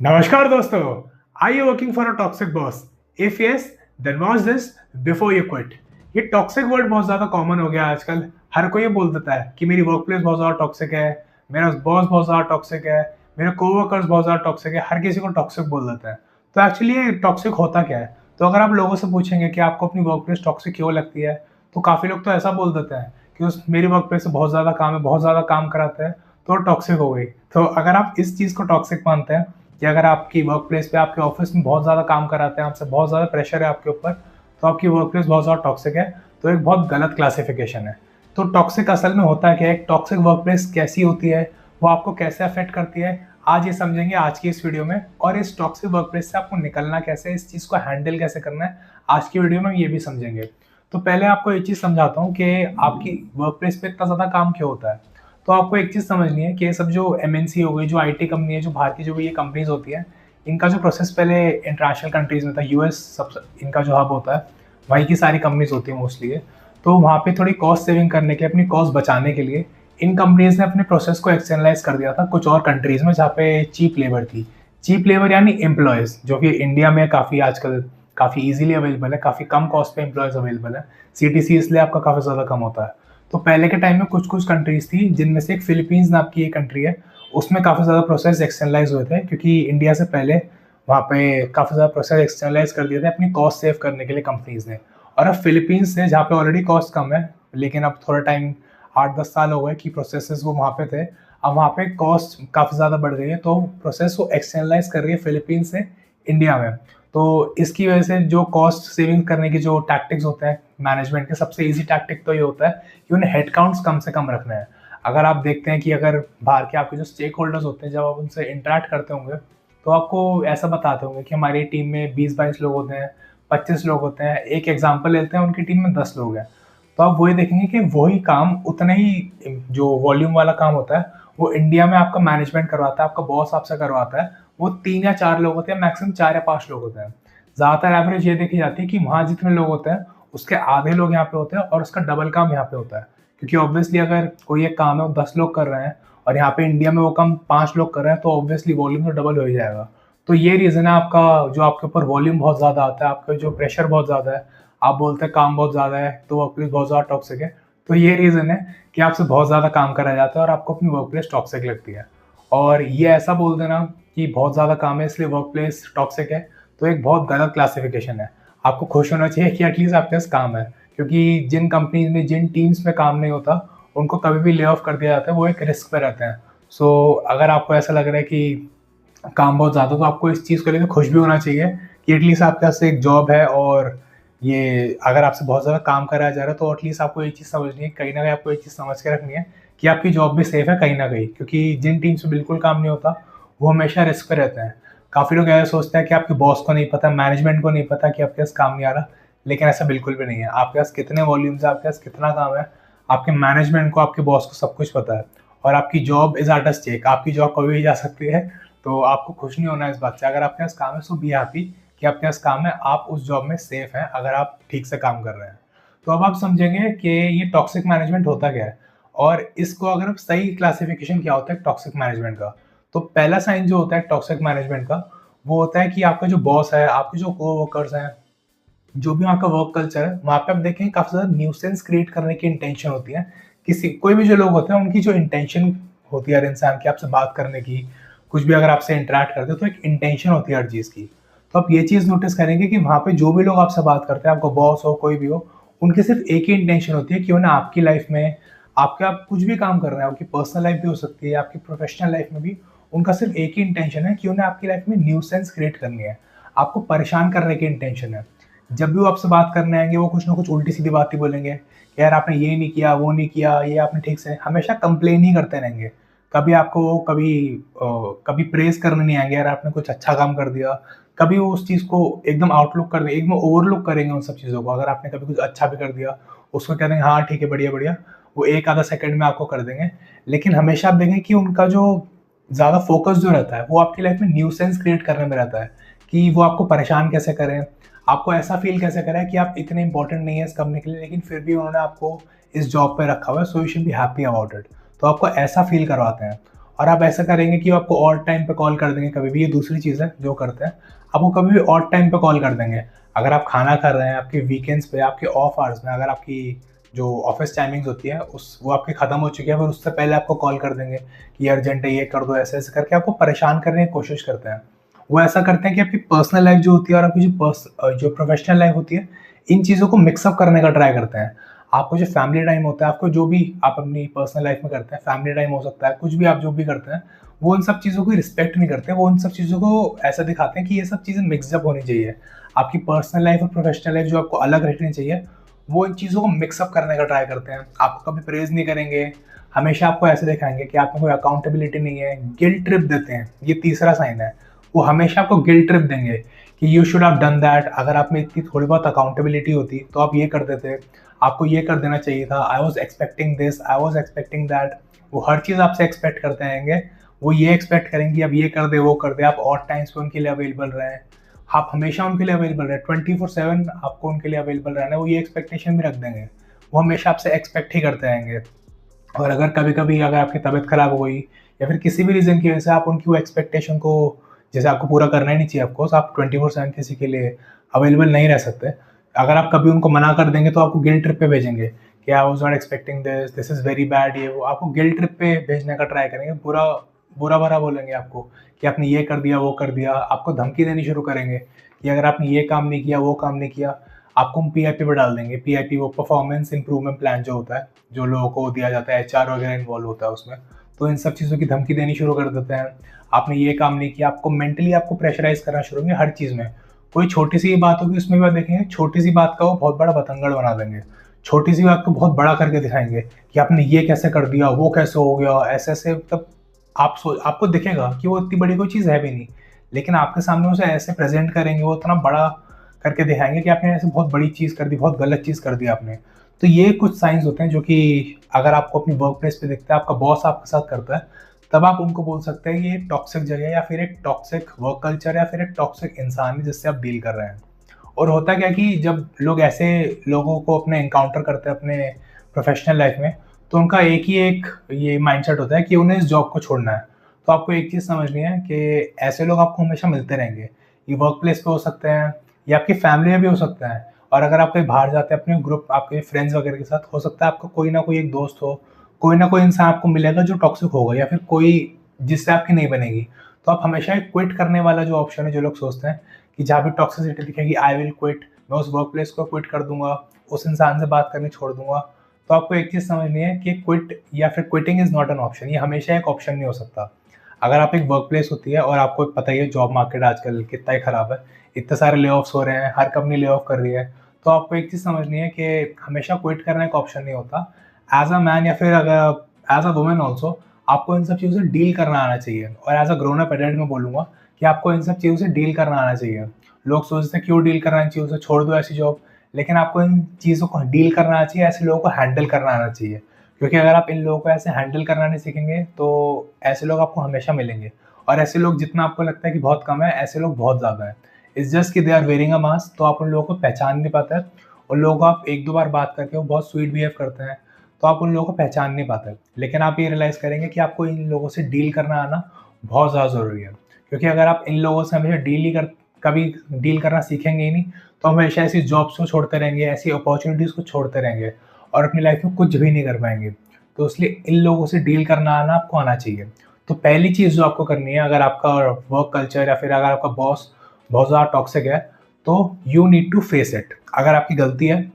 नमस्कार दोस्तों। Are you working for a toxic boss? If yes, then watch this before you quit. ये toxic word बहुत ज्यादा common हो गया आजकल। हर कोई ये बोल देता है कि मेरी वर्क प्लेस बहुत ज्यादा टॉक्सिक है, मेरा बॉस बहुत ज्यादा टॉक्सिक है, मेरे कोवर्कर्स बहुत ज्यादा टॉक्सिक है। हर किसी को टॉक्सिक बोल देता है। तो एक्चुअली ये टॉक्सिक होता क्या है? तो अगर आप लोगों से पूछेंगे कि आपको अपनी वर्क प्लेस टॉक्सिक क्यों लगती है, तो काफी लोग तो ऐसा बोल देते हैं कि उस मेरी वर्क प्लेस से बहुत ज्यादा काम है, बहुत ज्यादा काम कराते हैं, तो टॉक्सिक हो गई। तो अगर आप इस चीज को टॉक्सिक मानते हैं कि अगर आपकी वर्क प्लेस पे आपके ऑफिस में बहुत ज़्यादा काम कराते हैं, आपसे बहुत ज़्यादा प्रेशर है आपके ऊपर, तो आपकी वर्क प्लेस बहुत ज़्यादा टॉक्सिक है। तो एक बहुत गलत क्लासिफिकेशन है। तो टॉक्सिक असल में होता है क्या? एक टॉक्सिक वर्क प्लेस कैसी होती है, वो आपको कैसे अफेक्ट करती है, आज ये समझेंगे आज की इस वीडियो में। और इस टॉक्सिक वर्क प्लेस से आपको निकलना कैसे है, इस चीज़ को हैंडल कैसे करना है, आज की वीडियो में ये भी समझेंगे। तो पहले आपको एक चीज़ समझाता हूँ कि आपकी वर्क प्लेस पे इतना ज़्यादा काम क्यों होता है। तो आपको एक चीज़ समझनी है कि ये सब जो एमएनसी हो गई, जो आईटी कंपनी है, जो बाहर की जो भी ये कंपनीज होती है, इनका जो प्रोसेस पहले इंटरनेशनल कंट्रीज में था। यूएस सब इनका जो हब होता है, वहीं की सारी कंपनीज होती है मोस्टली। तो वहाँ पे थोड़ी कॉस्ट सेविंग करने के, अपनी कॉस्ट बचाने के लिए इन कंपनीज ने अपने प्रोसेस को एक्सटर्नलाइज कर दिया था कुछ और कंट्रीज में जहाँ पे चीप लेबर थी। चीप लेबर यानी एम्प्लॉयज़, जो कि इंडिया में काफ़ी आजकल काफ़ी ईजिली अवेलेबल है, काफ़ी कम कॉस्ट पे एम्प्लॉयज़ अवेलेबल है। सीटीसी इसलिए आपका काफ़ी ज़्यादा कम होता है। तो पहले के टाइम में कुछ कुछ कंट्रीज थी, जिनमें से एक फिलीपींस नाम की एक कंट्री है। उसमें काफ़ी ज़्यादा प्रोसेस एक्सटर्नलाइज हुए थे, क्योंकि इंडिया से पहले वहाँ पे काफ़ी ज़्यादा प्रोसेस एक्सटर्नलाइज कर दिए थे अपनी कॉस्ट सेव करने के लिए कंपनीज ने। और अब फिलीपींस से, जहाँ पे ऑलरेडी कॉस्ट कम है, लेकिन अब थोड़ा टाइम 8-10 साल हो गए कि प्रोसेसेस वो वहाँ पे थे, अब वहाँ पे कॉस्ट काफ़ी ज़्यादा बढ़ गई है, तो प्रोसेस को एक्सटर्नलाइज कर रही है फिलीपींस से इंडिया में। तो इसकी वजह से जो कॉस्ट सेविंग करने के जो टैक्टिक्स होते हैं मैनेजमेंट के, सबसे ईजी टैक्टिक तो ये होता है कि उन्हें हेडकाउंट्स कम से कम रखने हैं। अगर आप देखते हैं कि अगर बाहर के आपके जो स्टेक होल्डर्स होते हैं, जब आप उनसे इंटरेक्ट करते होंगे, तो आपको ऐसा बताते होंगे कि हमारी टीम में 20-22 लोग होते हैं, 25 लोग होते हैं। एक एग्जांपल लेते हैं, उनकी टीम में 10 लोग हैं। तो आप वही देखेंगे कि वही काम, उतना ही जो वॉल्यूम वाला काम होता है, वो इंडिया में आपका मैनेजमेंट करवाता है, आपका बॉस आपसे करवाता है। वो 3 या 4 लोग होते हैं, मैक्सिमम 4 या 5 लोग होते हैं। ज़्यादातर एवरेज ये देखी जाती है कि वहाँ जितने लोग होते हैं, उसके आधे लोग यहाँ पे होते हैं और उसका डबल काम यहाँ पे होता है। क्योंकि ऑब्वियसली अगर कोई एक काम है वो 10 लोग कर रहे हैं और यहाँ पे इंडिया में वो काम 5 लोग कर रहे हैं, तो ऑब्वियसली वॉल्यूम तो डबल हो ही जाएगा। तो ये रीज़न है आपका, जो आपके ऊपर वॉल्यूम बहुत ज़्यादा आता है, आपका जो प्रेशर बहुत ज़्यादा है, आप बोलते हैं काम बहुत ज़्यादा है, तो वर्क प्लेस बहुत ज़्यादा टॉक्सिक है। तो ये रीज़न है कि आपसे बहुत ज़्यादा काम कराया जाता है और आपको अपनी वर्क प्लेस टॉक्सिक लगती है। और ये ऐसा बोल देना कि बहुत ज़्यादा काम है इसलिए वर्क प्लेस टॉक्सिक है, तो एक बहुत गलत क्लासिफिकेशन है। आपको खुश होना चाहिए कि एटलीस्ट आपके पास काम है, क्योंकि जिन कंपनीज में, जिन टीम्स में काम नहीं होता, उनको कभी भी ले ऑफ कर दिया जाता है, वो एक रिस्क पे रहते हैं। सो अगर आपको ऐसा लग रहा है कि काम बहुत ज़्यादा, तो आपको इस चीज़ को लेकर खुश भी होना चाहिए कि एटलीस्ट आपके पास एक जॉब है। और ये अगर आपसे बहुत ज़्यादा काम कराया जा रहा है, तो एटलीस्ट आपको एक चीज़ समझनी है, कहीं ना कहीं आपको एक चीज़ समझ के रखनी है कि आपकी जॉब भी सेफ है कहीं ना कहीं। क्योंकि जिन टीम से बिल्कुल काम नहीं होता, वो हमेशा रिस्क पे रहते हैं। काफ़ी लोग ऐसा सोचते हैं कि आपके बॉस को नहीं पता, मैनेजमेंट को नहीं पता कि आपके पास काम नहीं आ रहा, लेकिन ऐसा बिल्कुल भी नहीं है। आपके पास कितने वॉल्यूम्स है, आपके पास कितना काम है, आपके मैनेजमेंट को, आपके बॉस को सब कुछ पता है। और आपकी job is at a stake, आपकी जॉब कभी भी जा सकती है। तो आपको खुश नहीं होना है इस बात से। अगर आपके पास काम है, सो बी हैप्पी कि आपके पास काम है, आप उस जॉब में सेफ हैं अगर आप ठीक से काम कर रहे हैं। तो अब आप समझेंगे कि ये टॉक्सिक मैनेजमेंट होता क्या है, और इसको अगर सही क्लासिफिकेशन क्या होता है टॉक्सिक मैनेजमेंट का। तो पहला साइन जो होता है टॉक्सिक मैनेजमेंट का, वो होता है कि आपका जो बॉस है, आपके जो कोवर्कर्स हैं, जो भी वहाँ का वर्क कल्चर है, वहाँ पे आप देखेंगे काफ़ी ज़्यादा न्यूसेंस क्रिएट करने की इंटेंशन होती है। किसी कोई भी जो लोग होते हैं, उनकी जो इंटेंशन होती है हर इंसान की आपसे बात करने की, कुछ भी अगर आपसे इंटरैक्ट करते हैं, तो एक इंटेंशन होती है हर चीज़ की। तो आप ये चीज़ नोटिस करेंगे कि वहाँ पे जो भी लोग आपसे बात करते हैं, आपका बॉस हो, कोई भी हो, उनकी सिर्फ़ एक ही इंटेंशन होती है कि उन्हें आपकी लाइफ़ में, आपके आप कुछ भी काम कर रहे हैं, आपकी पर्सनल लाइफ़ भी हो सकती है, आपकी प्रोफ़ेशनल लाइफ़ में भी, उनका सिर्फ़ एक ही इंटेंशन है कि उन्हें आपकी लाइफ़ में न्यूसेंस क्रिएट करनी है, आपको परेशान करने की इंटेंशन है। जब भी वो आपसे बात करने आएँगे, वो कुछ ना कुछ उल्टी-सीधी बात ही बोलेंगे कि यार आपने ये नहीं किया, वो नहीं किया, ये आपने ठीक से, हमेशा कंप्लेन ही करते रहेंगे। कभी आपको वो कभी प्रेज़ करने नहीं आएँगे, यार आपने कुछ अच्छा काम कर दिया। कभी वो उस चीज़ को एकदम आउटलुक कर देंगे, एकदम ओवरलुक करेंगे उन सब चीज़ों को। अगर आपने कभी कुछ अच्छा भी कर दिया, उसको कह देंगे हाँ, ठीक है, बढ़िया, बढ़िया। वो 1 आधा सेकंड में आपको कर देंगे। लेकिन हमेशा आप देखेंगे कि उनका जो ज़्यादा फ़ोकस जो रहता है, वो आपकी लाइफ़ में न्यूसेंस क्रिएट करने में रहता है, कि वो आपको परेशान कैसे करें, आपको ऐसा फ़ील कैसे कराएँ कि आप इतने इम्पोर्टेंट नहीं है इस कंपनी के लिए, लेकिन फिर भी उन्होंने आपको इस जॉब पे रखा हुआ है, so you should be happy about it. तो आपको ऐसा फ़ील करवाते हैं। और आप ऐसा करेंगे कि वो आपको ऑड टाइम पे कॉल कर देंगे कभी भी। ये दूसरी चीज़ है जो करते हैं, आपको कभी भी ऑड टाइम पे कॉल कर देंगे। अगर आप खाना खा रहे हैं, आपके वीकेंड्स पे, आपके ऑफ आवर्स में, अगर आपकी जो ऑफिस टाइमिंग्स होती है उस वो आपकी ख़त्म हो चुकी है, फिर उससे पहले आपको कॉल कर देंगे कि अर्जेंट है, ये कर दो, ऐसे-ऐसे करके आपको परेशान करने की कोशिश करते हैं। वो ऐसा करते हैं कि आपकी पर्सनल लाइफ़ जो होती है और आपकी जो प्रोफ़ेशनल लाइफ़ होती है, इन चीज़ों को मिक्स अप करने का ट्राई करते हैं। आपको जो फैमिली टाइम होता है, आपको जो भी आप अपनी पर्सनल लाइफ़ में करते हैं, फैमिली टाइम हो सकता है, कुछ भी आप जो भी करते हैं, वो इन सब चीज़ों की रिस्पेक्ट नहीं करते। वो इन सब चीज़ों को ऐसा दिखाते हैं कि ये सब चीज़ें मिक्स अप होनी चाहिए। आपकी पर्सनल लाइफ़ और प्रोफ़ेशनल लाइफ़ जो आपको अलग रखनी चाहिए, वो इन चीज़ों को मिक्स अप करने का ट्राई करते हैं। आपको कभी प्रेज़ नहीं करेंगे, हमेशा आपको ऐसे दिखाएँगे कि आप में कोई अकाउंटेबिलिटी नहीं है, गिल्ट ट्रिप देते हैं, ये तीसरा साइन है। वो हमेशा आपको गिल्ट ट्रिप देंगे कि you should have done that, अगर आप में इतनी थोड़ी बहुत अकाउंटेबिलिटी होती, तो आप ये कर देते, आपको ये कर देना चाहिए था, I was expecting this, I was expecting that. वो हर चीज़ आपसे एक्सपेक्ट करते रहेंगे। वो ये एक्सपेक्ट करेंगे कि आप ये कर दें, वो कर दें, आप ऑड टाइम्स पे उनके लिए अवेलेबल रहें। आप हमेशा उनके लिए अवेलेबल रहें, 24/7 आपको उनके लिए अवेलेबल रहना है, वो ये एक्सपेक्टेशन भी रख देंगे। वो हमेशा आपसे एक्सपेक्ट ही करते रहेंगे। और अगर कभी-कभी अगर आपकी तबीयत खराब हो गई या फिर किसी भी रीज़न की वजह से आप उनकी वो एक्सपेक्टेशन को, जैसे आपको पूरा करना ही नहीं चाहिए, ऑफ कोर्स आप 24/7 किसी के लिए अवेलेबल नहीं रह सकते। अगर आप कभी उनको मना कर देंगे तो आपको गिल्ट ट्रिप पे भेजेंगे कि I was not expecting this, this is very bad, ये वो आपको गिल्ट ट्रिप पे भेजने का ट्राई करेंगे। बुरा-भला बोलेंगे आपको कि आपने ये कर दिया, वो कर दिया। आपको धमकी देनी शुरू करेंगे कि अगर आपने ये काम नहीं किया, वो काम नहीं किया, आपको हम पीआईपी पे डाल देंगे। पीआईपी वो परफॉर्मेंस इम्प्रूवमेंट प्लान जो होता है, जो लोगों को दिया जाता है, एचआर वगैरह इन्वॉल्व होता है उसमें। तो इन सब चीज़ों की धमकी देनी शुरू कर देते हैं। आपने ये काम नहीं किया, आपको मेंटली आपको प्रेशराइज़ करना शुरू होंगे हर चीज़ में। कोई छोटी-सी बात होगी उसमें भी आप देखेंगे, छोटी-सी बात का वो बहुत बड़ा बतंगड़ बना देंगे। छोटी-सी बात को बहुत बड़ा करके दिखाएँगे कि आपने ये कैसे कर दिया, वो कैसे हो गया, ऐसे-ऐसे, मतलब आपको दिखेगा कि वो इतनी बड़ी कोई चीज़ है भी नहीं। लेकिन आपके सामने उसे ऐसे प्रेज़ेंट करेंगे, वो इतना बड़ा करके दिखाएँगे कि आपने ऐसे बहुत बड़ी चीज़ कर दी, बहुत गलत चीज़ कर दी आपने। तो ये कुछ साइन्स होते हैं जो कि अगर आपको अपनी वर्क प्लेस पे दिखता है, आपका बॉस आपके साथ करता है, तब आप उनको बोल सकते हैं ये एक टॉक्सिक जगह है या फिर एक टॉक्सिक वर्क कल्चर या फिर एक टॉक्सिक इंसान है जिससे आप डील कर रहे हैं। और होता क्या है कि जब लोग ऐसे लोगों को अपने एनकाउंटर करते हैं अपने प्रोफ़ेशनल लाइफ़ में, तो उनका एक ही एक ये माइंडसेट होता है कि उन्हें इस जॉब को छोड़ना है। तो आपको एक चीज़ समझनी है कि ऐसे लोग आपको हमेशा मिलते रहेंगे। ये वर्क प्लेस पे हो सकते हैं, ये आपकी फैमिली में भी हो सकता है। और अगर आप कहीं बाहर जाते हैं अपने ग्रुप, आपके फ्रेंड्स वगैरह के साथ, हो सकता है आपका कोई ना कोई एक दोस्त हो, कोई ना कोई इंसान आपको मिलेगा जो टॉक्सिक होगा या फिर कोई जिससे आपकी नहीं बनेगी। तो आप हमेशा एक क्विट करने वाला जो ऑप्शन है, जो लोग सोचते हैं कि जहाँ भी टॉक्सिसिटी दिखेगी, आई विल क्विट, मैं उस वर्क प्लेस को क्विट कर दूँगा, उस इंसान से बात करनी छोड़ दूँगा। तो आपको एक चीज़ समझनी है कि क्विट या फिर quitting is not an option, ये हमेशा एक ऑप्शन नहीं हो सकता। अगर आप एक वर्क प्लेस होती है और आपको पता ही है जॉब मार्केट आजकल कितना ही खराब है, इतने सारे ले-ऑफ्स हो रहे हैं, हर कंपनी ले-ऑफ कर रही है, तो आपको एक चीज़ समझनी है कि हमेशा क्विट करना एक ऑप्शन नहीं होता। एज़ अ मैन या फिर अगर एज़ अ वुमन ऑल्सो, आपको इन सब चीज़ों से डील करना आना चाहिए। और as a grown up adult मैं बोलूँगा कि आपको इन सब चीज़ों से डील करना आना चाहिए। लोग सोचते हैं क्यों डील करना इन चीज़ों से, छोड़ दो ऐसी जॉब, लेकिन आपको इन चीज़ों को डील करना आना चाहिए, ऐसे लोगों को हैंडल करना आना चाहिए। क्योंकि अगर आप इन लोगों को ऐसे हैंडल करना नहीं सीखेंगे, तो ऐसे लोग आपको हमेशा मिलेंगे। और ऐसे लोग जितना आपको लगता है कि बहुत कम है, ऐसे लोग बहुत ज़्यादा हैं। इट्स जस्ट कि they are wearing a mask, तो आप उन लोगों को पहचान नहीं पाते। उन लोगों को आप 1-2 बार बात करके वो बहुत स्वीट बिहेव करते हैं, तो आप उन लोगों को पहचान नहीं पाते। लेकिन आप ये रियलाइज़ करेंगे कि आपको इन लोगों से डील करना आना बहुत ज़्यादा ज़रूरी है। क्योंकि अगर आप इन लोगों से हमेशा कभी डील करना सीखेंगे ही नहीं, तो हमेशा ऐसी जॉब्स को छोड़ते रहेंगे, ऐसी अपॉर्च्युनिटीज़ को छोड़ते रहेंगे और अपनी लाइफ़ में कुछ भी नहीं कर पाएँगे। तो इसलिए इन लोगों से डील करना आना आपको आना चाहिए। तो पहली चीज़ जो आपको करनी है, अगर आपका वर्क कल्चर या फिर अगर आपका बॉस बहुत ज़्यादा टॉक्सिक है, तो you need to face it. अगर आपकी गलती है,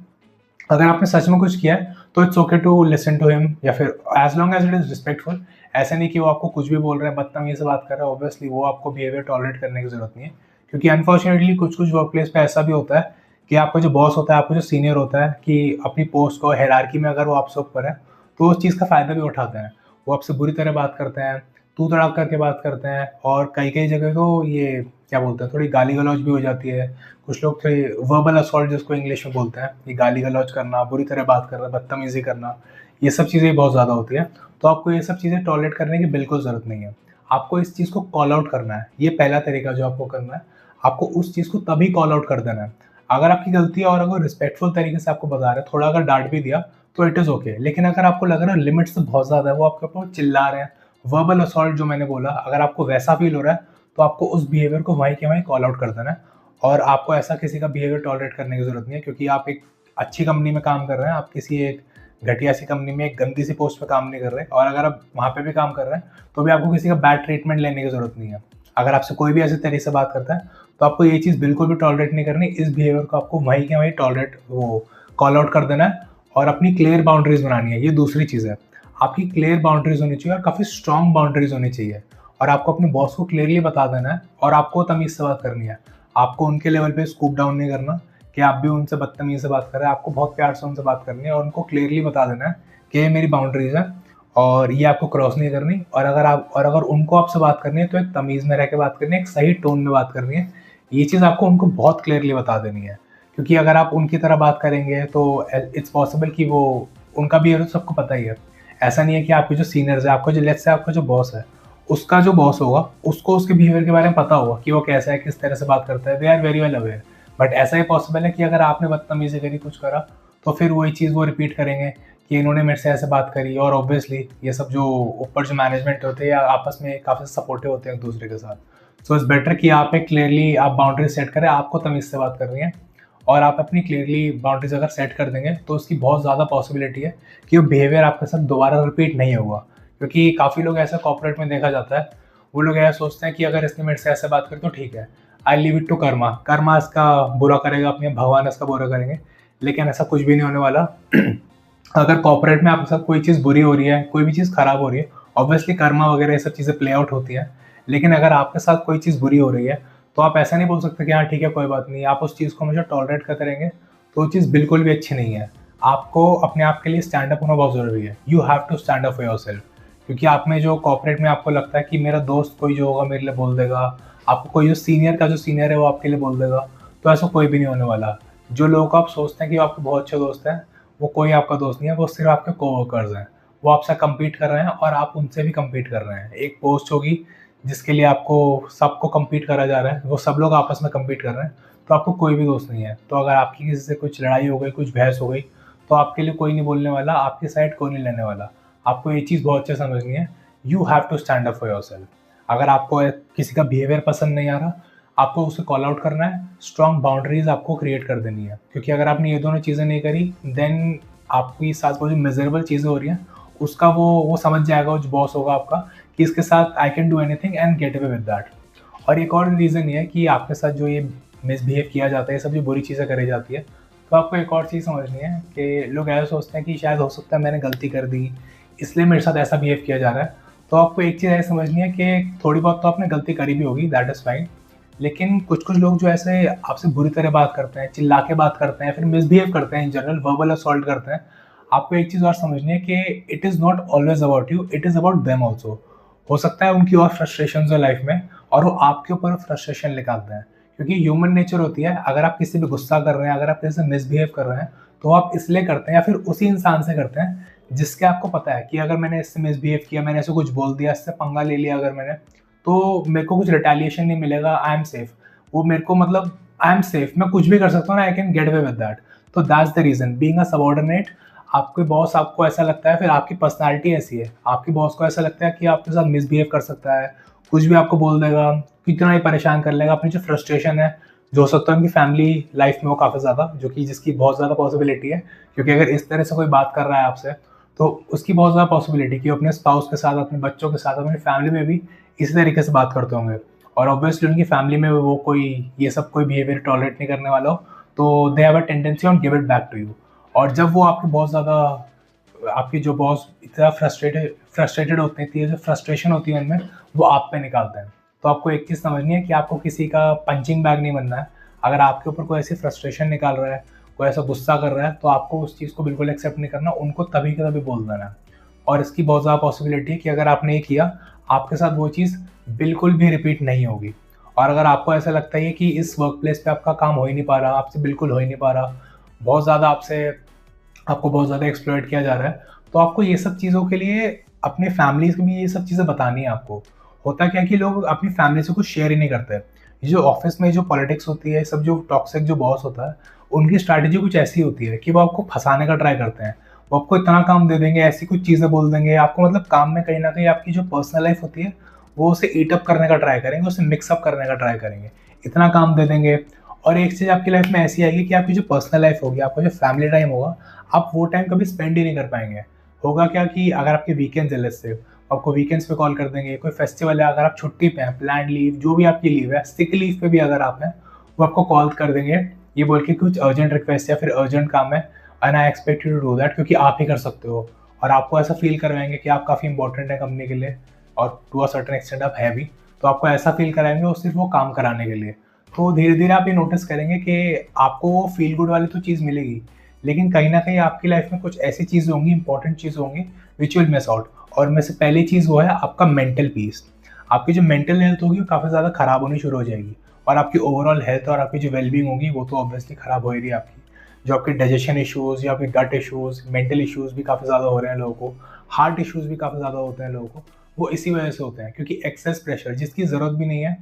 अगर आपने सच में कुछ किया है, तो it's okay to listen to him, या फिर as long as it is respectful. ऐसा नहीं कि वो आपको कुछ भी बोल रहे हैं, बदतमीज़ी से बात कर रहे हैं, ऑब्वियसली वो आपको बिहेवियर टॉलरेट करने की ज़रूरत नहीं है। क्योंकि अनफॉर्चुनेटली कुछ-कुछ वर्क प्लेस पे ऐसा भी होता है कि आपका जो बॉस होता है, आपका जो सीनियर होता है, कि अपनी पोस्ट को हायरार्की में अगर वो आपसे ऊपर है, तो उस चीज़ का फ़ायदा भी उठाते हैं। वो आपसे बुरी तरह बात करते हैं, तू-तड़ाक करके बात करते हैं, और कई-कई जगह तो ये क्या बोलते हैं, थोड़ी गाली-गलौज भी हो जाती है। कुछ लोग थे वर्बल असॉल्ट जिसको इंग्लिश में बोलते हैं, ये गाली-गलौज करना, बुरी तरह बात करना, बदतमीज़ी करना, ये सब चीज़ें बहुत ज़्यादा होती हैं। तो आपको ये सब चीज़ें टॉलरेट करने की बिल्कुल ज़रूरत नहीं है। आपको इस चीज़ को कॉल आउट करना है, ये पहला तरीका जो आपको करना है। आपको उस चीज़ को तभी कॉल आउट कर देना है। अगर आपकी गलती है और अगर रिस्पेक्टफुल तरीके से आपको बता रहे हैं, थोड़ा अगर डाँट भी दिया, तो इट इज़ ओके। लेकिन अगर आपको लग रहा है लिमिट से बहुत ज़्यादा है, वो आपके ऊपर चिल्ला रहे हैं वर्बल असॉल्ट जो मैंने बोला, अगर आपको वैसा फील हो रहा है, तो आपको उस बिहेवियर को वहीं के वहीं कॉल आउट कर देना है और आपको ऐसा किसी का बिहेवियर टॉलरेट करने की ज़रूरत नहीं है, क्योंकि आप एक अच्छी कंपनी में काम कर रहे हैं, आप किसी एक घटिया सी कंपनी में एक गंदी सी पोस्ट पे काम नहीं कर रहे, और अगर आप वहाँ पे भी काम कर रहे हैं, तो भी आपको किसी का बैड ट्रीटमेंट लेने की ज़रूरत नहीं है। अगर आपसे कोई भी ऐसे तरीके से बात करता है, तो आपको ये चीज़ बिल्कुल भी टॉलरेट नहीं करनी, इस बिहेवियर को आपको वहीं के वहीं टॉलरेट वो कॉल आउट कर देना है और अपनी क्लियर बाउंड्रीज़ बनानी है, ये दूसरी चीज़ है। आपकी क्लियर बाउंड्रीज़ होनी चाहिए और काफ़ी स्ट्रॉन्ग बाउंड्रीज़ होनी चाहिए, और आपको अपने बॉस को क्लियरली बता देना है और आपको तमीज़ से बात करनी है। आपको उनके लेवल पे स्कूप डाउन नहीं करना कि आप भी उनसे बदतमीज़ी से बात कर रहे हैं, आपको बहुत प्यार से उनसे बात करनी है और उनको क्लियरली बता देना है कि ये मेरी बाउंड्रीज़ है और ये आपको क्रॉस नहीं करनी, और अगर उनको आपसे बात करनी है, तो एक तमीज़ में रह के बात करनी है, एक सही टोन में बात करनी है। ये चीज़ आपको उनको बहुत क्लियरली बता देनी है, क्योंकि अगर आप उनकी तरह बात करेंगे, तो इट्स पॉसिबल कि वो उनका बिहेवियर तो सबको पता ही है। ऐसा नहीं है कि आपके जो सीनियर्स हैं, आपको जो लेट्स से आपका जो बॉस है, उसका जो बॉस होगा, उसको उसके बिहेवियर के बारे में पता होगा कि वो कैसा है, किस तरह से बात करता है, they are very well aware. But ऐसा ही पॉसिबल है कि अगर आपने बदतमीज़ी करी, कुछ करा, तो फिर वही चीज़ वो रिपीट करेंगे कि इन्होंने मेरे से ऐसे बात करी, और ऑब्वियसली ये सब जो ऊपर जो मैनेजमेंट होते हैं, या आपस में काफ़ी सपोर्टिव होते हैं एक दूसरे के साथ। सो इट्स बेटर कि आप एक क्लियरली आप बाउंड्री सेट करें, आपको तमीज़ से बात करनी है, और आप अपनी क्लियरली बाउंड्रीज अगर सेट कर देंगे, तो उसकी बहुत ज़्यादा पॉसिबिलिटी है कि वो बिहेवियर आपके साथ दोबारा रिपीट नहीं होगा। क्योंकि काफ़ी लोग ऐसा कॉर्पोरेट में देखा जाता है, वो लोग ऐसा सोचते हैं कि अगर इसने मेरे से ऐसे बात करी तो ठीक है, I leave it to karma, karma इसका बुरा करेगा, अपने भगवान इसका बुरा करेंगे। लेकिन ऐसा कुछ भी नहीं होने वाला। अगर कॉर्पोरेट में आपके साथ कोई चीज़ बुरी हो रही है, कोई भी चीज़ खराब हो रही है, ऑब्वियसली कर्मा वगैरह ये सब चीज़ें प्ले आउट होती हैं। लेकिन अगर आपके साथ कोई चीज़ बुरी हो रही है, तो आप ऐसा नहीं बोल सकते कि हाँ ठीक है, कोई बात नहीं, आप उस चीज़ को हमेशा टॉलरेट करते रहेंगे, तो वो चीज़ बिल्कुल भी अच्छी नहीं है। आपको अपने आप के लिए स्टैंड अप होना बहुत ज़रूरी है। You have to stand up for yourself. क्योंकि आप में जो कॉर्पोरेट में आपको लगता है कि मेरा दोस्त कोई जो होगा मेरे लिए बोल देगा, आपको कोई जो सीनियर का जो सीनियर है वो आपके लिए बोल देगा, तो ऐसा कोई भी नहीं होने वाला। जो लोगों को आप सोचते हैं कि वो आपके बहुत अच्छे दोस्त हैं, वो कोई आपका दोस्त नहीं है, वो सिर्फ आपके कोवर्कर्स हैं। वो आपसे कम्पीट कर रहे हैं और आप उनसे भी कम्पीट कर रहे हैं। एक पोस्ट होगी जिसके लिए आपको सबको कम्पीट करा जा रहा है, वो सब लोग आपस में कम्पीट कर रहे हैं, तो आपको कोई भी दोस्त नहीं है। तो अगर आपकी किसी से कुछ लड़ाई हो गई, कुछ बहस हो गई, तो आपके लिए कोई नहीं बोलने वाला, आपकी साइड कोई नहीं लेने वाला। आपको ये चीज़ बहुत अच्छे समझनी है, you have to stand up for yourself. अगर आपको किसी का बिहेवियर पसंद नहीं आ रहा, आपको उसे कॉल आउट करना है, स्ट्रॉन्ग बाउंड्रीज आपको क्रिएट कर देनी है। क्योंकि अगर आपने ये दोनों चीज़ें नहीं करी, देन आपकी साथ वो जो मिजरेबल चीज़ें हो रही हैं, उसका वो समझ जाएगा, जो बॉस होगा आपका, कि इसके साथ I can do anything and gate away with that. और एक और रीज़न ये है कि आपके साथ जो ये मिसबिहेव किया जाता है, ये सब जो बुरी चीज़ें करी जाती है, तो आपको एक और चीज़ समझनी है कि लोग ऐसा सोचते हैं कि शायद हो सकता है मैंने गलती कर दी, इसलिए मेरे साथ ऐसा बिहेव किया जा रहा है। तो आपको एक चीज़ ऐसी समझनी है कि थोड़ी बहुत तो आपने गलती करी भी होगी, दैट इज़ फाइन। लेकिन कुछ-कुछ लोग जो ऐसे आपसे बुरी तरह बात करते हैं, चिल्ला के बात करते हैं, फिर मिसबिहेव करते हैं, इन जनरल वर्बल असॉल्ट करते हैं। आपको एक चीज़ और समझनी है कि it is not always about you, it is about them also. हो सकता है उनकी और फ्रस्ट्रेशंस है लाइफ में, और वो आपके ऊपर फ्रस्ट्रेशन निकालते हैं। क्योंकि ह्यूमन नेचर होती है, अगर आप किसी पे गुस्सा कर रहे हैं, अगर आप किसी से मिसबिहेव कर रहे हैं, तो आप इसलिए करते हैं या फिर उसी इंसान से करते हैं जिसके आपको पता है कि अगर मैंने इससे मिसबिहेव किया, मैंने ऐसे कुछ बोल दिया, इससे पंगा ले लिया अगर मैंने, तो मेरे को कुछ रिटेलिएशन नहीं मिलेगा, आई एम सेफ। वो मेरे को मतलब आई एम सेफ, मैं कुछ भी कर सकता हूँ ना, I can get away with that. तो that's the reason, being a subordinate, आपके बॉस आपको ऐसा लगता है, फिर आपकी पर्सनैलिटी ऐसी है, आपके बॉस को ऐसा लगता है कि आपके साथ मिसबिहेव कर सकता है, कुछ भी आपको बोल देगा, कितना ही परेशान कर लेगा। अपनी जो फ्रस्ट्रेशन है, जो हो सकता है उनकी फैमिली लाइफ में हो काफ़ी ज़्यादा, जो कि जिसकी बहुत ज़्यादा पॉसिबिलिटी है, क्योंकि अगर इस तरह से कोई बात कर रहा है आपसे, तो उसकी बहुत ज़्यादा पॉसिबिलिटी कि वो अपने स्पाउस के साथ, अपने बच्चों के साथ, अपनी फैमिली में भी इसी तरीके से बात करते होंगे। और ऑब्वियसली उनकी फैमिली में वो कोई ये सब कोई बिहेवियर टॉलरेट नहीं करने वाला हो, तो they have a tendency on give it back to you. और जब वो आपके बहुत ज़्यादा, आपके जो बॉस इतना फ्रस्ट्रेटेड होते हैं, इतनी जो फ्रस्ट्रेशन होती है उनमें, वो आप पे निकालते हैं। तो आपको एक चीज़ समझनी है कि आपको किसी का पंचिंग बैग नहीं बनना है। अगर आपके ऊपर कोई ऐसी फ्रस्ट्रेशन निकाल रहा है, कोई ऐसा गुस्सा कर रहा है, तो आपको उस चीज़ को बिल्कुल एक्सेप्ट नहीं करना, उनको तभी के तभी बोल देना है। और इसकी बहुत ज़्यादा पॉसिबिलिटी है कि अगर आपने ये किया, आपके साथ वो चीज़ बिल्कुल भी रिपीट नहीं होगी। और अगर आपको ऐसा लगता है कि इस वर्क प्लेस पे आपका काम हो ही नहीं पा रहा, आपसे बिल्कुल हो ही नहीं पा रहा, बहुत ज़्यादा आपको बहुत ज़्यादा एक्सप्लॉइट किया जा रहा है, तो आपको ये सब चीज़ों के लिए अपने फैमिलीज़ को भी ये सब चीज़ें बतानी है आपको। होता क्या है कि लोग अपनी फैमिली से कुछ शेयर ही नहीं करते। ये जो ऑफ़िस में जो पॉलिटिक्स होती है, सब जो टॉक्सिक जो बॉस होता है, उनकी स्ट्रैटेजी कुछ ऐसी होती है कि वो आपको फँसाने का ट्राई करते हैं। वो आपको इतना काम दे देंगे, ऐसी कुछ चीज़ें बोल देंगे आपको, मतलब काम में कहीं न कहीं आपकी जो पर्सनल लाइफ़ होती है, वो उसे ईट अप करने का ट्राई करेंगे, उसे मिक्स अप करने का ट्राई करेंगे। इतना काम दे देंगे और एक चीज़ आपकी लाइफ़ में ऐसी आएगी कि आपकी जो पर्सनल लाइफ़ होगी, आपका जो फैमिली टाइम होगा, आप वो टाइम कभी स्पेंड ही नहीं कर पाएँगे। होगा क्या कि अगर आपके वीकेंड्स है लेट्स से, आपको वीकेंड्स पे कॉल कर देंगे, कोई फेस्टिवल है, अगर आप छुट्टी पे हैं, प्लैन्ड लीव, जो भी आपकी लीव है, सिक लीव पे भी अगर आप हैं, वो आपको कॉल कर देंगे, ये बोल के कुछ अर्जेंट रिक्वेस्ट या फिर अर्जेंट काम है and I expect you to do that, क्योंकि आप ही कर सकते हो। और आपको ऐसा फ़ील करवाएँगे कि आप काफ़ी इंपॉर्टेंट है कंपनी के लिए और टू अ सर्टेन एक्सटेंट आप है भी। तो आपको ऐसा फ़ील कराएँगे और सिर्फ़ वो काम कराने के लिए। तो धीरे-धीरे आप ये नोटिस करेंगे कि आपको वो फ़ील गुड वाली तो चीज़ मिलेगी, लेकिन कहीं न कहीं आपकी लाइफ़ में कुछ ऐसी चीज़ें होंगी, इंपॉर्टेंट चीज़ें होंगी which you will miss out. और में से पहली चीज़ वो है आपका मेंटल पीस। आपकी जो मेंटल हेल्थ होगी वो काफ़ी ज़्यादा ख़राब होनी शुरू हो जाएगी और आपकी ओवरऑल हेल्थ और आपकी जो वेल-बीइंग होगी वो तो ऑब्वियसली ख़राब हो ही रही है आपकी। जो आपके डाइजेशन इश्यूज़ या आपके गट इश्यूज़, मेंटल इश्यूज़ भी काफ़ी ज़्यादा हो रहे हैं लोगों को, हार्ट इश्यूज़ भी काफ़ी ज़्यादा होते हैं लोगों को, वो इसी वजह से होते हैं क्योंकि एक्सेस प्रेशर जिसकी ज़रूरत भी नहीं है,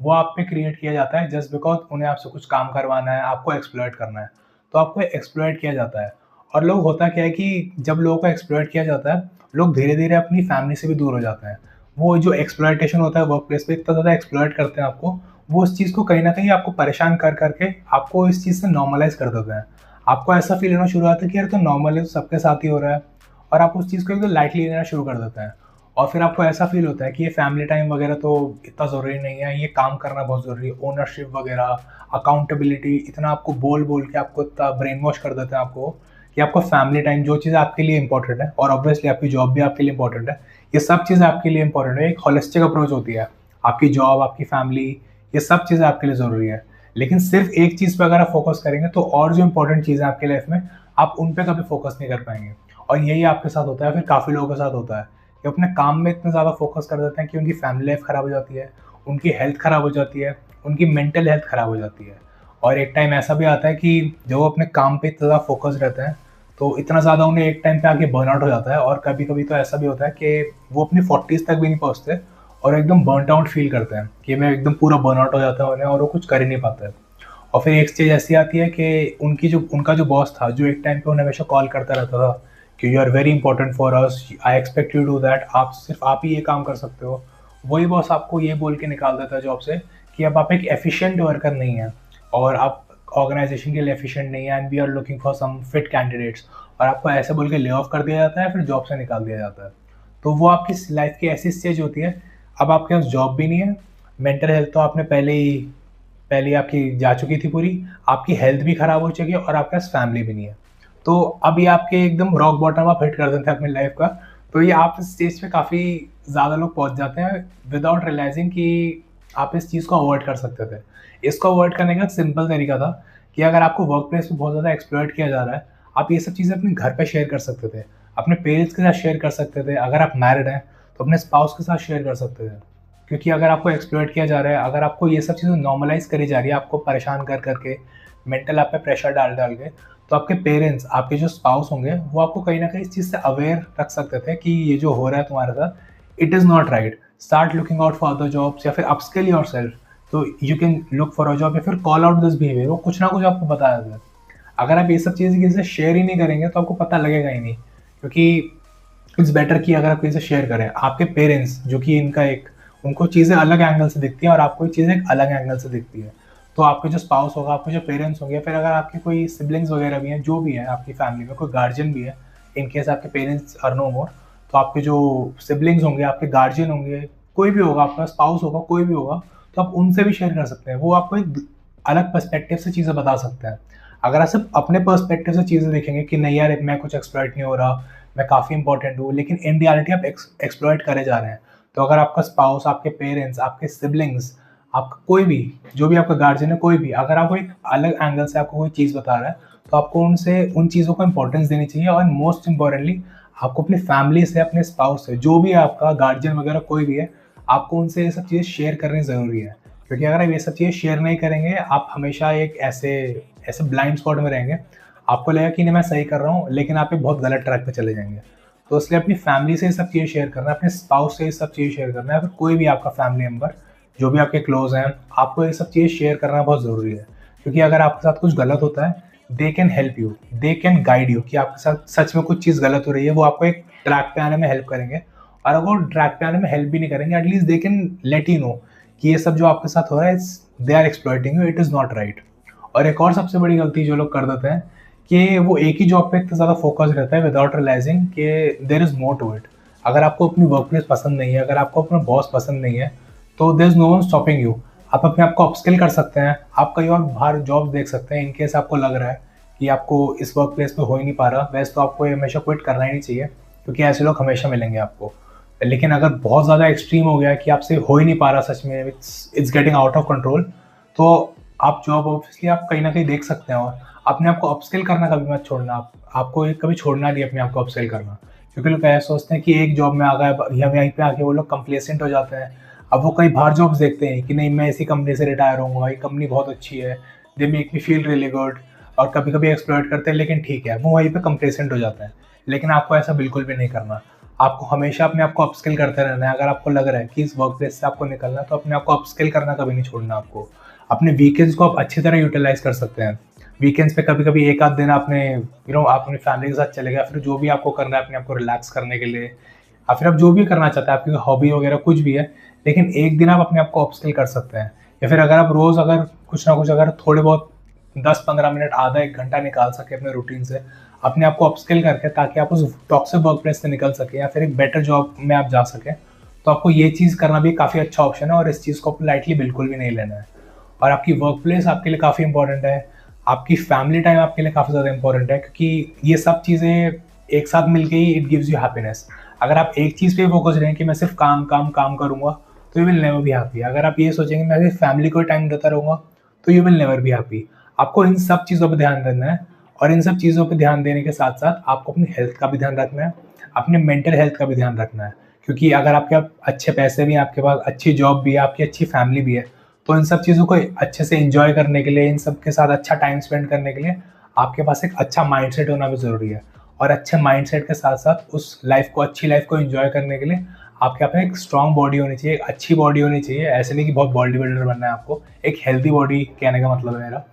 वो आप पे क्रिएट किया जाता है जस्ट बिकॉज़ उन्हें आपसे कुछ काम करवाना है, आपको एक्सप्लॉइट करना है। तो आपको एक्सप्लॉइट किया जाता है और लोग होता क्या है कि जब लोगों को एक्सप्लॉइट किया जाता है, लोग धीरे-धीरे अपनी फैमिली से भी दूर हो जाते हैं। वो जो एक्सप्लॉइटेशन होता है वर्क प्लेस पे इतना ज़्यादा एक्सप्लॉइट करते हैं आपको, वो उस चीज़ को कहीं न कहीं आपको परेशान कर के आपको इस चीज़ से नॉर्मलाइज़ कर देते हैं। आपको ऐसा फ़ील होना शुरू होता है कि यार तो नॉर्मल है, तो सबके साथ ही हो रहा है और आप उस चीज़ को एकदम लाइटली लेना शुरू कर देते हैं। और फिर आपको ऐसा फ़ील होता है कि ये फैमिली टाइम वगैरह तो इतना ज़रूरी नहीं है, ये काम करना बहुत ज़रूरी है, ओनरशिप वगैरह, अकाउंटेबिलिटी इतना आपको बोल-बोल के आपको इतना ब्रेन वॉश कर देते हैं आपको कि आपका फैमिली टाइम जो चीज़ें आपके लिए इम्पोर्टेंट है और ऑब्वियसली आपकी जॉब भी आपके लिए इम्पोर्टेंट है, ये सब चीज़ें आपके लिए इम्पोर्टेंट है। एक होलिस्टिक अप्रोच होती है। आपकी जॉब, आपकी फैमिली, ये सब चीज़ें आपके लिए ज़रूरी है। लेकिन सिर्फ़ एक चीज़ पे अगर आप फ़ोकस करेंगे तो और जो इम्पोर्टेंट चीज़ें हैं आपकी लाइफ़ में, आप उन पे कभी फ़ोकस नहीं कर पाएँगे। और यही आपके साथ होता है, फिर काफ़ी लोगों के साथ होता है कि अपने काम में इतना ज़्यादा फ़ोकस कर देते हैं कि उनकी फैमिली लाइफ़ ख़राब हो जाती है, उनकी हेल्थ ख़राब हो जाती है, उनकी मेंटल हेल्थ ख़राब हो जाती है। और एक टाइम ऐसा भी आता है कि जब वो अपने काम पे इतना ज़्यादा फ़ोकस्ड रहते हैं, तो इतना ज़्यादा उन्हें एक टाइम पे आके बर्नआउट हो जाता है और कभी-कभी तो ऐसा भी होता है कि वो अपनी 40s तक भी नहीं पहुँचते और एकदम बर्न्ड आउट फ़ील करते हैं कि मैं एकदम पूरा बर्नआउट हो जाता है उन्हें और वो कुछ कर ही नहीं पाते। और फिर एक स्टेज ऐसी आती है कि उनका जो बॉस था, जो एक टाइम पे उन्हें हमेशा कॉल करता रहता था कि you are very important for us, I expect you to do that, आप सिर्फ़ आप ही ये काम कर सकते हो। वही बॉस आपको ये बोल के निकाल देता है जॉब से कि अब आप एक एफिशिएंट वर्कर नहीं हैं और आप ऑर्गेनाइज़ेशन के लिए एफिशिएंट नहीं है and we are looking for some fit candidates, और आपको ऐसे बोल के ले ऑफ कर दिया जाता है, फिर जॉब से निकाल दिया जाता है। तो वो आपकी लाइफ़ की ऐसी स्टेज होती है, अब आपके पास जॉब भी नहीं है, मेंटल हेल्थ तो आपने पहले ही आपकी जा चुकी थी पूरी, आपकी हेल्थ भी खराब हो चुकी है और आपके पास फैमिली भी नहीं है। तो अब ये आपके एकदम रॉक बॉटम आप हिट कर देते हैं अपनी लाइफ़ का। तो ये आप इस स्टेज पे काफ़ी ज़्यादा लोग पहुँच जाते हैं विदाउट रियलाइज़िंग कि आप इस चीज़ को अवॉइड कर सकते थे। इसको अवॉइड करने का एक सिंपल तरीका था कि अगर आपको वर्क प्लेस पे बहुत ज़्यादा एक्सप्लॉइट किया जा रहा है, आप ये सब चीज़ें अपने घर पे शेयर कर सकते थे, अपने पेरेंट्स के साथ शेयर कर सकते थे, अगर आप मैरिड हैं, तो अपने स्पाउस के साथ शेयर कर सकते थे। क्योंकि अगर आपको एक्सप्लॉइट किया जा रहा है, अगर आपको ये सब चीज़ें नॉर्मलाइज़ करी जा रही है, आपको परेशान कर के, मेंटल आप पे प्रेशर डाल के, तो आपके पेरेंट्स, आपके जो स्पाउस होंगे, वो आपको कहीं न कहीं इस चीज़ से अवेयर रख सकते थे कि ये जो हो रहा है तुम्हारे साथ, it is not right. Start looking out for other jobs या फिर अपस्किल योरसेल्फ। तो you can look for a job या फिर कॉल आउट दिस बिहेवियर, वो कुछ ना कुछ आपको बता देता है। अगर आप ये सब चीज़ें किसी से शेयर ही नहीं करेंगे तो आपको पता लगेगा ही नहीं, क्योंकि इट्स बेटर कि अगर आप किसी से शेयर करें। आपके पेरेंट्स जो कि इनका एक उनको चीज़ें अलग एंगल से दिखती हैं और आपको ये चीज़ें एक अलग एंगल से दिखती है। तो आपके जो स्पाउस होगा, आपके जो पेरेंट्स होंगे, फिर अगर आपके कोई सिबलिंग्स वगैरह भी हैं, जो भी है आपकी फैमिली में, कोई गार्जियन भी है, इन केस आपके पेरेंट्स आर नो मोर, तो आपके जो सिबलिंग्स होंगे, आपके गार्जियन होंगे, कोई भी होगा, आपका स्पाउस होगा, कोई भी होगा, तो आप उनसे भी शेयर कर सकते हैं। वो आपको एक अलग पर्सपेक्टिव से चीज़ें बता सकते हैं। अगर आप सिर्फ अपने पर्सपेक्टिव से चीज़ें देखेंगे कि नहीं यार मैं कुछ एक्सप्लॉइट नहीं हो रहा, मैं काफ़ी इंपॉर्टेंट हूँ, लेकिन इन रियलिटी आप एक्सप्लॉइट करे जा रहे हैं। तो अगर आपका स्पाउस, आपके पेरेंट्स, आपके सिबलिंग्स, आपका कोई भी, जो भी आपका गार्जियन है, कोई भी, अगर आपको एक अलग एंगल से आपको कोई चीज़ बता रहा है, तो आपको उनसे उन चीज़ों को इम्पोर्टेंस देनी चाहिए और मोस्ट इम्पोर्टेंटली आपको अपनी फैमिली से, अपने स्पाउस से, जो भी है आपका गार्जियन वगैरह कोई भी है, आपको उनसे ये सब चीज़ें शेयर करनी ज़रूरी है। क्योंकि अगर आप ये सब चीज़ें शेयर नहीं करेंगे, आप हमेशा एक ऐसे ऐसे ब्लाइंड स्पॉट में रहेंगे। आपको लगेगा कि नहीं मैं सही कर रहा हूँ, लेकिन आप एक बहुत गलत ट्रैक पे चले जाएँगे। तो इसलिए अपनी फैमिली से ये सब चीज़ें शेयर करना है, अपने स्पाउस से ये सब चीज़ें शेयर करना है, फिर कोई भी आपका फैमिली मेंबर, जो भी आपके क्लोज़ हैं, आपको ये सब चीज़ें शेयर करना बहुत ज़रूरी है। क्योंकि अगर आपके साथ कुछ गलत होता है, they can help you, they can guide you कि आपके साथ सच में कुछ चीज़ गलत हो रही है, वो आपको एक ट्रैक पे आने में हेल्प करेंगे। और अगर वो ट्रैक पे आने में हेल्प भी नहीं करेंगे, at least they can let you know कि ये सब जो आपके साथ हो रहा है, they are exploiting you, it is not right. और एक और सबसे बड़ी गलती जो लोग कर देते हैं कि वो एक ही जॉब पे इतना ज़्यादा फोकस रहता है विदाउट रियलाइजिंग कि there is more to it. अगर आपको अपनी वर्क प्लेस पसंद नहीं है, अगर आपको अपना बॉस पसंद नहीं है, तो there is no one stopping you. आप अपने आप को अपस्किल कर सकते हैं, आप कहीं और बाहर जॉब देख सकते हैं इन केस आपको लग रहा है कि आपको इस वर्क प्लेस पे हो ही नहीं पा रहा। वैसे तो आपको ये हमेशा क्विट करना ही नहीं चाहिए, क्योंकि ऐसे लोग हमेशा मिलेंगे आपको। लेकिन अगर बहुत ज़्यादा एक्सट्रीम हो गया कि आपसे हो ही नहीं पा रहा सच में, it's getting out of control, तो आप जॉब ऑब्वियसली आप कहीं न कहीं देख सकते हैं। और अपने आप को अपस्किल करना कभी मत छोड़ना। आपको ये कभी छोड़ना नहीं है अपने आप को अपस्किल करना। क्योंकि लोग ऐसा सोचते हैं कि एक जॉब में आ गए, या यहीं पे आके वो लोग कंप्लेसेंट हो जाते हैं। अब वो कहीं बाहर जॉब्स देखते हैं कि नहीं, मैं इसी कंपनी से रिटायर होऊँगा, ये कंपनी बहुत अच्छी है, they make me feel really good, और कभी-कभी एक्सप्लॉइट करते हैं, लेकिन ठीक है, वो वहीं पे कंप्लेसेंट हो जाते हैं। लेकिन आपको ऐसा बिल्कुल भी नहीं करना। आपको हमेशा अपने आप को अपस्किल करते रहना है। अगर आपको लग रहा है कि इस वर्क प्लेस से आपको निकलना है, तो अपने आप को अपस्किल करना कभी नहीं छोड़ना आपको। अपने वीकेंड्स को आप अच्छी तरह यूटिलाइज़ कर सकते हैं। वीकेंड्स पे कभी-कभी 1 आध दिन आपने आप अपनी फैमिली के साथ चले गए, फिर जो भी आपको करना है अपने आप को रिलैक्स करने के लिए, या फिर आप जो भी करना चाहते हैं, आपकी हॉबी वगैरह कुछ भी है, लेकिन एक दिन आप अपने आप को अपस्किल कर सकते हैं। या फिर अगर आप रोज़ अगर कुछ ना कुछ अगर थोड़े बहुत 10-15 मिनट, आधा 1 घंटा निकाल सकें अपने रूटीन से, अपने आप को अपस्किल करके, ताकि आप उस टॉक्सिक वर्क प्लेस से निकल सकें या फिर एक बेटर जॉब में आप जा सकें, तो आपको ये चीज़ करना भी काफ़ी अच्छा ऑप्शन है, और इस चीज़ को लाइटली बिल्कुल भी नहीं लेना है। और आपकी वर्क प्लेस आपके लिए काफ़ी इंपॉर्टेंट है, आपकी फैमिली टाइम आपके लिए काफ़ी ज़्यादा इंपॉर्टेंट है, क्योंकि ये सब चीज़ें एक साथ मिलके ही इट गिव्स यू हैप्पीनेस। अगर आप एक चीज़ पे ही फोकस रहें कि मैं सिर्फ काम, काम, काम करूँगा, तो you will never be happy. अगर आप ये सोचेंगे मैं सिर्फ फैमिली को टाइम देता रहूँगा, तो you will never be happy. आपको इन सब चीज़ों पे ध्यान देना है, और इन सब चीज़ों पे ध्यान देने के साथ-साथ आपको अपनी हेल्थ का भी ध्यान रखना है, अपने मेंटल हेल्थ का भी ध्यान रखना है। क्योंकि अगर आपके पास अच्छे पैसे भी हैं, आपके पास अच्छी जॉब भी है, आपकी अच्छी फैमिली भी है, तो इन सब चीज़ों को अच्छे से एन्जॉय करने के लिए, इन सब के साथ अच्छा टाइम स्पेंड करने के लिए आपके पास एक अच्छा माइंडसेट होना भी ज़रूरी है। और अच्छे माइंडसेट के साथ-साथ उस लाइफ़ को, अच्छी लाइफ़ को एन्जॉय करने के लिए आपके पास एक स्ट्रॉन्ग बॉडी होनी चाहिए, एक अच्छी बॉडी होनी चाहिए। ऐसे नहीं कि बहुत बॉडी बिल्डर बनना है आपको, एक हेल्दी बॉडी कहने का मतलब है मेरा।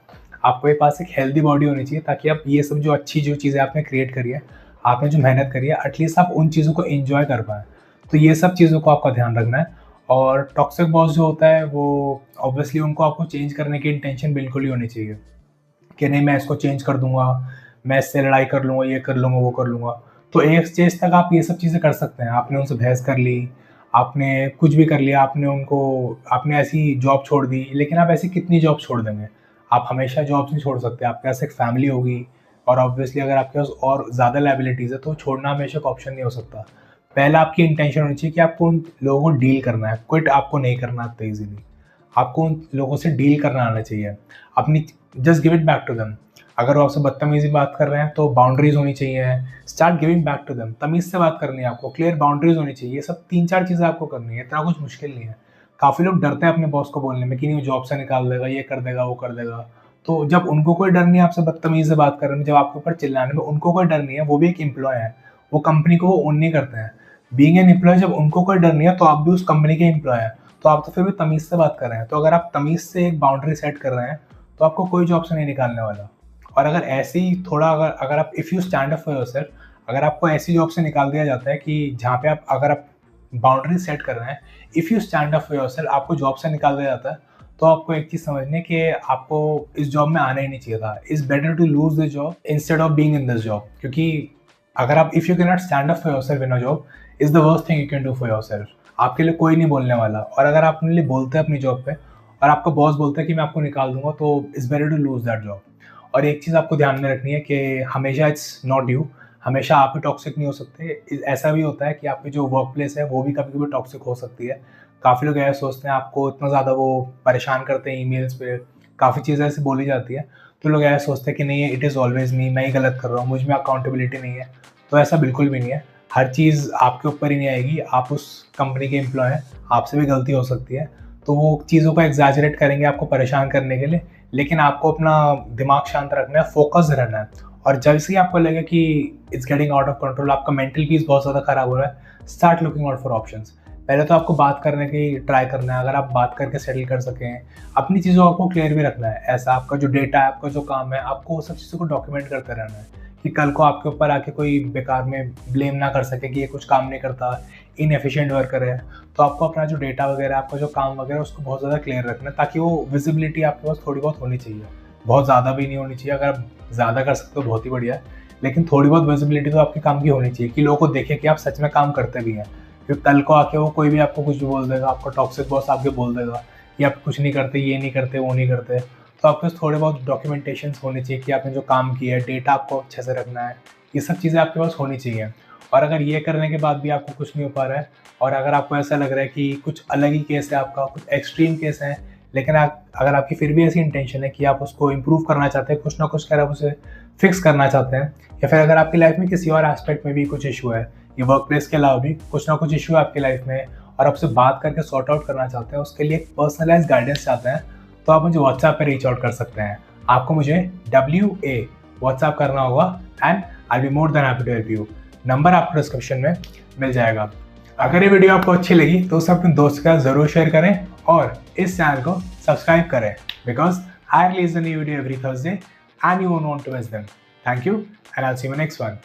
आपके पास एक हेल्दी बॉडी होनी चाहिए, ताकि आप ये सब जो अच्छी जो चीज़ें आपने क्रिएट करी है, आपने जो मेहनत करी है, एटलीस्ट आप उन चीज़ों को एन्जॉय कर पाएँ। तो ये सब चीज़ों को आपका ध्यान रखना है। और टॉक्सिक बॉस जो होता है, वो ऑब्वियसली उनको आपको चेंज करने की इंटेंशन बिल्कुल ही होनी चाहिए कि नहीं, मैं इसको चेंज कर दूँगा, मैं इससे लड़ाई कर लूँगा, ये कर लूँगा, वो कर लूँगा। तो एक स्टेज तक आप ये सब चीज़ें कर सकते हैं। आपने उनसे बहस कर ली, आपने कुछ भी कर लिया, आपने ऐसी जॉब छोड़ दी, लेकिन आप ऐसी कितनी जॉब छोड़ देंगे? आप हमेशा जॉब्स नहीं छोड़ सकते, आपके पास एक फैमिली होगी, और ऑब्वियसली अगर आपके पास और ज़्यादा लायबिलिटीज़ है, तो छोड़ना हमेशा एक ऑप्शन नहीं हो सकता। पहला आपकी इंटेंशन होनी चाहिए कि आपको उन लोगों को डील करना है, क्विट आपको नहीं करना इतना ईज़िली। आपको उन लोगों से डील करना आना चाहिए। अपनी just give it back to them. अगर वो आपसे बदतमीज़ी बात कर रहे हैं, तो बाउंड्रीज़ होनी चाहिए। Start giving back to them. तमीज़ से बात करनी है आपको, क्लियर बाउंड्रीज़ होनी चाहिए। ये सब 3-4 चीज़ें आपको करनी है, इतना कुछ मुश्किल नहीं है। काफ़ी लोग डरते हैं अपने बॉस को बोलने में कि नहीं, वो जॉब से निकाल देगा, ये कर देगा, वो कर देगा। तो जब उनको कोई डर नहीं है आपसे बदतमीज़ी से बात करने में, जब आपके ऊपर चिल्लाने में उनको कोई डर नहीं है, वो भी एक एम्प्लॉयी है। वो कंपनी को वो ओन नहीं करते हैं। बीइंग एन एम्प्लॉयी, जब उनको कोई डर नहीं है, तो आप भी उस कंपनी के एम्प्लॉयी हैं। तो आप तो फिर भी तमीज़ से बात कर रहे हैं। तो अगर आप तमीज़ से एक बाउंड्री सेट कर रहे हैं, तो आपको कोई जॉब से नहीं निकालने वाला। और अगर ऐसे ही थोड़ा अगर आप if you stand up for yourself, अगर आपको ऐसी जॉब से निकाल दिया जाता है कि जहाँ पे अगर आप बाउंड्री सेट कर रहे हैं, if you stand up for yourself, आपको जॉब से निकाल दिया जाता है, तो आपको एक चीज़ समझनी है कि आपको इस जॉब में आना ही नहीं चाहिए था। It's better to lose this job instead of being in this job. क्योंकि अगर आप if you can not stand up for yourself in a job, is the worst thing you can do for yourself. आपके लिए कोई नहीं बोलने वाला। और अगर आप अपने लिए बोलते हैं अपनी जॉब पे, और आपका बॉस बोलता है कि मैं आपको निकाल दूँगा, तो it's better to lose that job. और एक चीज़ आपको ध्यान में रखनी है कि हमेशा इट्स नॉट यू, हमेशा आप ही टॉक्सिक नहीं हो सकते। ऐसा भी होता है कि आपकी जो वर्क प्लेस है, वो भी कभी-कभी टॉक्सिक हो सकती है। काफ़ी लोग ऐसा सोचते हैं, आपको इतना ज़्यादा वो परेशान करते हैं ईमेल्स पे, काफ़ी चीज़ें ऐसी बोली जाती है, तो लोग ऐसा सोचते हैं कि नहीं, इट इज़ ऑलवेज़ मी, मैं ही गलत कर रहा हूँ, मुझ में अकाउंटेबिलिटी नहीं है। तो ऐसा बिल्कुल भी नहीं है। हर चीज़ आपके ऊपर ही नहीं आएगी, आप उस कंपनी के एम्प्लॉय हैं, आपसे भी गलती हो सकती है। तो वो चीज़ों को एग्ज़ैजरेट करेंगे आपको परेशान करने के लिए, लेकिन आपको अपना दिमाग शांत रखना है, फ़ोकस्ड रहना है। और जब से ही आपको लगे कि it's getting out of control, आपका मेंटल पीस बहुत ज़्यादा खराब हो रहा है, start looking out for options. पहले तो आपको बात करने की ट्राई करना है। अगर आप बात करके सेटल कर सकें, अपनी चीज़ों को आपको क्लियर भी रखना है। ऐसा आपका जो डेटा है, आपका जो काम है, आपको वो सब चीज़ों को डॉक्यूमेंट करते रहना है कि कल को आपके ऊपर आके कोई बेकार में ब्लेम ना कर सके कि ये कुछ काम नहीं करता, इनएफिशिएंट वर्कर है। तो आपको अपना जो डेटा वगैरह, आपका जो काम वगैरह, उसको बहुत ज़्यादा क्लियर रखना है, ताकि वो विजिबिलिटी आपके पास थोड़ी बहुत होनी चाहिए। बहुत ज़्यादा भी नहीं होनी चाहिए, अगर आप ज़्यादा कर सकते हो बहुत ही बढ़िया है, लेकिन थोड़ी बहुत विजिबिलिटी तो आपके काम की होनी चाहिए कि लोगों को देखें कि आप सच में काम करते भी हैं। क्योंकि कल को आके वो कोई भी आपको कुछ भी बोल देगा, आपका टॉक्सिक बॉस आके बोल देगा कि आप कुछ नहीं करते, ये नहीं करते, वो नहीं करते। तो आपके पास थोड़े बहुत डॉक्यूमेंटेशंस होने चाहिए कि आपने जो काम किया है, डेटा आपको अच्छे से रखना है, ये सब चीज़ें आपके पास होनी चाहिए। और अगर ये करने के बाद भी आपको कुछ नहीं हो पा रहा है, और अगर आपको ऐसा लग रहा है कि कुछ अलग ही केस है आपका, कुछ एक्सट्रीम केस है, लेकिन अगर आपकी फिर भी ऐसी इंटेंशन है कि आप उसको इम्प्रूव करना चाहते हैं, कुछ ना कुछ कर आप उसे फिक्स करना चाहते हैं, या फिर अगर आपकी लाइफ में किसी और एस्पेक्ट में भी कुछ इशू है, ये वर्क प्लेस के अलावा भी कुछ ना कुछ इशू है आपकी लाइफ में, और आपसे बात करके सॉर्ट आउट करना चाहते हैं, उसके लिए एक पर्सनलाइज्ड गाइडेंस चाहते हैं, तो आप मुझे व्हाट्सएप पे रीच आउट कर सकते हैं। आपको मुझे WA व्हाट्सएप करना होगा and I be more than happy to help you. Number आपको डिस्क्रिप्शन में मिल जाएगा। अगर ये वीडियो आपको अच्छी लगी तो उसे अपने दोस्त के साथ ज़रूर शेयर करें और इस चैनल को सब्सक्राइब करें, because I release a new video every Thursday and you won't want to miss them. Thank you and I will see you next one.